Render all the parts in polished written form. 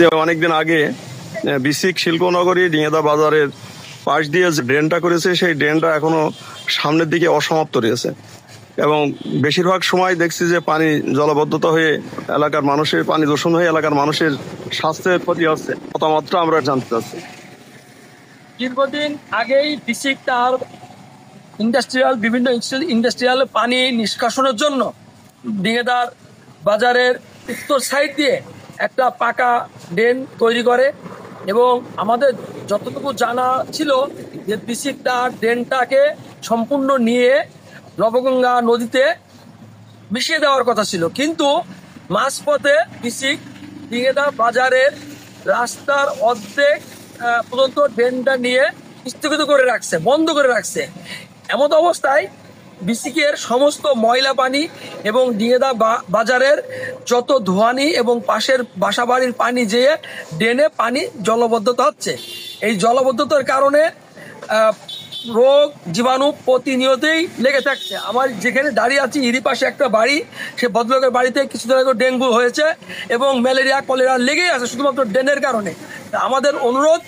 যে অনেকদিন আগে বিসিক শিল্পনগরী ডিঙেদা বাজারের পাশ দিয়ে যে ড্রেনটা করেছে সেই ড্রেনটা এখনো সামনের দিকে অসমাপ্ত রয়েছে এবং বেশিরভাগ সময় দেখছি যে পানি জলবদ্ধতা হয়ে এলাকার মানুষের পানি দূষণ হয়ে এলাকার মানুষের স্বাস্থ্যের ক্ষতি হচ্ছে। মতামতটা আমরা জানতে চাচ্ছি। দীর্ঘদিন আগেই বিসিক তার বিভিন্ন ইন্ডাস্ট্রিয়াল পানি নিষ্কাশনের জন্য ডিঙেদার বাজারের উত্তর সাইড দিয়ে একটা পাকা ড্রেন তৈরি করে এবং আমাদের যতটুকু জানা ছিল যে বিসিক তার ড্রেনটাকে সম্পূর্ণ নিয়ে নবগঙ্গা নদীতে মিশিয়ে দেওয়ার কথা ছিল, কিন্তু মাঝপথে বিসিক ডিঙেদা বাজারের রাস্তার অর্ধেক পর্যন্ত ড্রেনটা নিয়ে স্থগিত করে রাখছে, বন্ধ করে রাখছে। এমন অবস্থায় বিসিকের সমস্ত ময়লা পানি এবং ডিঙেদা বাজারের যত ধোয়ানি এবং পাশের বাসাবাড়ির পানি যেয়ে ড্রেনে পানি জলবদ্ধতা হচ্ছে। এই জলবদ্ধতার কারণে রোগ জীবাণু প্রতিনিয়তই লেগে থাকছে। আমার যেখানে দাঁড়িয়ে আছি এরই পাশে একটা বাড়ি, সে ভদ্রলোকের বাড়িতে কিছুদিন আগে ডেঙ্গু হয়েছে এবং ম্যালেরিয়া কলেরা লেগেই আছে শুধুমাত্র ড্রেনের কারণে। আমাদের অনুরোধ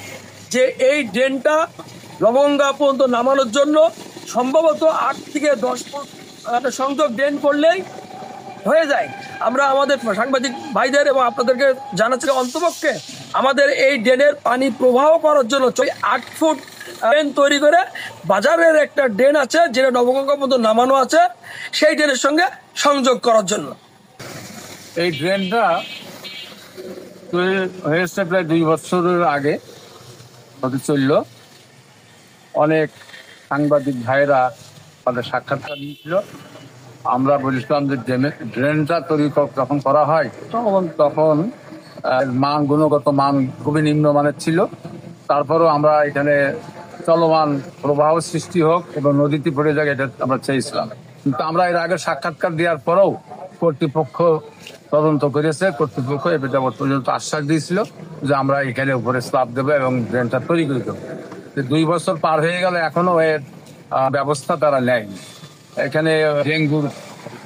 যে এই ড্রেনটা লবঙ্গা পর্যন্ত নামানোর জন্য সম্ভবত 8 থেকে 10 ফুট সংযোগ ড্রেন করলেই হয়ে যায়। আমরা আমাদের সাংবাদিক ভাইদের এবং আপনাদেরকে জানাচ্ছি অন্তপক্ষে আমাদের এই ড্রেনের পানি প্রবাহ করার জন্য 8 ফুট ড্রেন তৈরি করে বাজারের একটা ড্রেন আছে যেটা নবগঙ্গা পর্যন্ত নামানো আছে, সেই ড্রেনের সঙ্গে সংযোগ করার জন্য। এই ড্রেনটা হয়েছে প্রায় 2 বছরের আগে হতে চলল। অনেক সাংবাদিক ভাইরা তাদের সাক্ষাৎকার নিয়েছিল। আমরা বলেছিলাম যে ড্রেনটা তৈরি যখন করা হয় তখন মান, গুণগত মান খুবই নিম্নমানের ছিল। তারপরেও আমরা এখানে চলমান প্রবাহ সৃষ্টি হোক এবং নদীতে পড়ে যাক এটা আমরা চেয়েছিলাম, কিন্তু আমরা এর আগে সাক্ষাৎকার দেওয়ার পরেও কর্তৃপক্ষ তদন্ত করেছে। কর্তৃপক্ষ এ যাবৎ পর্যন্ত আশ্বাস দিয়েছিল যে আমরা এখানে উপরে স্ল্যাব দেবো এবং ড্রেনটা তৈরি করে দেবো। 2 বছর পার হয়ে গেল, এখনো এর ব্যবস্থা তারা নেয়নি। এখানে ডেঙ্গুর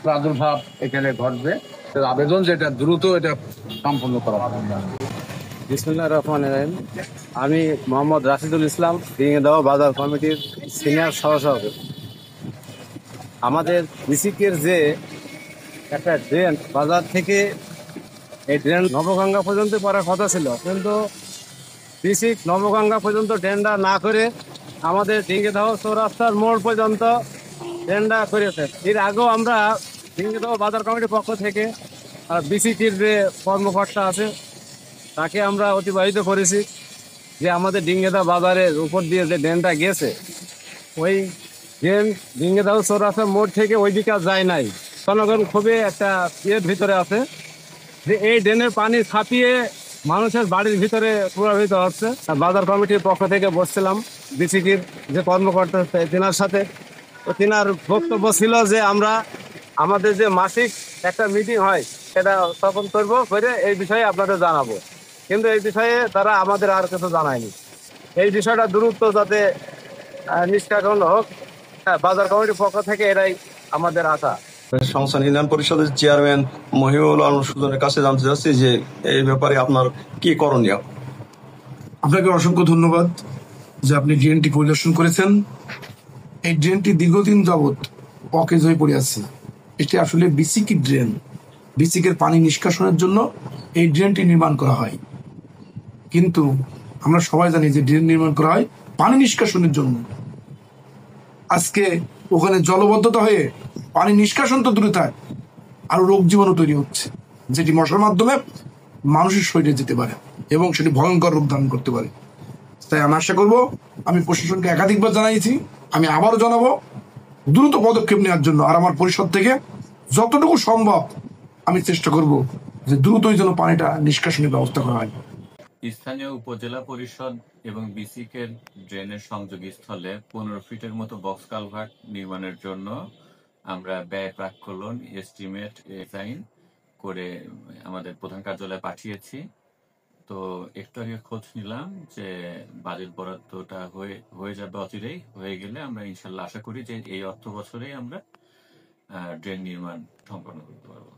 প্রাদুর্ভাব এখানে ঘটবে। আবেদন যেটা দ্রুত এটা সম্পন্ন করা হবে। বিসমিল্লাহির রহমানির রহিম। আমি মোহাম্মদ রাশিদুল ইসলাম, ডিঙেদা বাজার কমিটির সিনিয়র সহসভাপতি। আমাদের বিসিকের যে একটা ড্রেন বাজার থেকে এই ড্রেন নবগঙ্গা পর্যন্ত পড়ার কথা ছিল, কিন্তু বিসিক নবগঙ্গা পর্যন্ত ড্রেনটা না করে আমাদের ডিঙ্গিদহ চৌরাস্তার মোড় পর্যন্ত ড্রেনটা করেছে। এর আগেও আমরা ডিঙ্গিদহ বাজার কমিটির পক্ষ থেকে বিসিকের যে কর্মকর্তা আছে তাকে আমরা অতিবাহিত করেছি যে আমাদের ডিঙ্গিদহ বাজারের উপর দিয়ে যে ড্রেনটা গেছে ওই ড্রেন ডিঙ্গিদহ চৌরাস্তার মোড় থেকে ওই দিকে যায় নাই। জনগণ খুবই একটা ইয়ের ভিতরে আছে যে এই ড্রেনের পানি ছাপিয়ে মানুষের বাড়ির ভিতরে প্রভাবিত হচ্ছে। বাজার কমিটির পক্ষ থেকে বসছিলাম বিসিকির যে কর্মকর্তা তেনার সাথে, তো তেনার বক্তব্য ছিল যে আমরা আমাদের যে মাসিক একটা মিটিং হয় সেটা তখন করবো, করে এই বিষয়ে আপনাদের জানাবো, কিন্তু এই বিষয়ে তারা আমাদের আর কিছু জানায়নি। এই বিষয়টা দ্রুত যাতে নিষ্কাশন হোক, বাজার কমিটির পক্ষ থেকে এটাই আমাদের আশা। সংস্থান ইউনিয়ন পরিষদের চেয়ারম্যান মহিউল আলম সুজনের কাছে জানতে চাচ্ছি যে এই ব্যাপারে আপনার কি করণীয়। আপনাকে অসংখ্য ধন্যবাদ যে আপনি ড্রেনটি পরিদর্শন করেছেন। এই ড্রেনটি দীর্ঘদিন যাবৎ অকেজ হয়ে পড়ে আছে। এটি আসলে বিসিক ড্রেন, বিসিকের পানি নিষ্কাশনের জন্য এই ড্রেনটি নির্মাণ করা হয়, কিন্তু আমরা সবাই জানি যে ড্রেন নির্মাণ করা হয় পানি নিষ্কাশনের জন্য। আজকে ওখানে জলবদ্ধতা হয়ে পানি নিষ্কাশন তো দূরে থাক, আরো রোগ জীবাণু তৈরি হচ্ছে যেটি মশার মাধ্যমে মানুষের শরীরে যেতে পারে এবং সেটি ভয়ঙ্কর রূপ ধারণ করতে পারে। তাই আমি আশা করব, আমি প্রশাসনকে একাধিকবার জানাইছি, আমি আবারও জানাবো দ্রুত পদক্ষেপ নেওয়ার জন্য। আর আমার পরিষদ থেকে যতটুকু সম্ভব আমি চেষ্টা করব যে দ্রুতই যেন পানিটা নিষ্কাশনের ব্যবস্থা করা হয়। স্থানীয় উপজেলা পরিষদ এবং বিসিকের ড্রেনের সংযোগস্থলে 15 ফিটের মতো বক্স কালভার্ট নির্মাণের জন্য আমরা ব্যয় প্রাক্কলন এস্টিমেট ডিজাইন করে আমাদের প্রধান কার্যালয়ে পাঠিয়েছি। তো একটু আগে খোঁজ নিলাম যে বাজেট বরাদ্দটা হয়ে যাবে, অচিরেই হয়ে গেলে আমরা ইনশাল্লাহ আশা করি যে এই অর্থ বছরেই আমরা ড্রেন নির্মাণ সম্পন্ন করতে পারবো।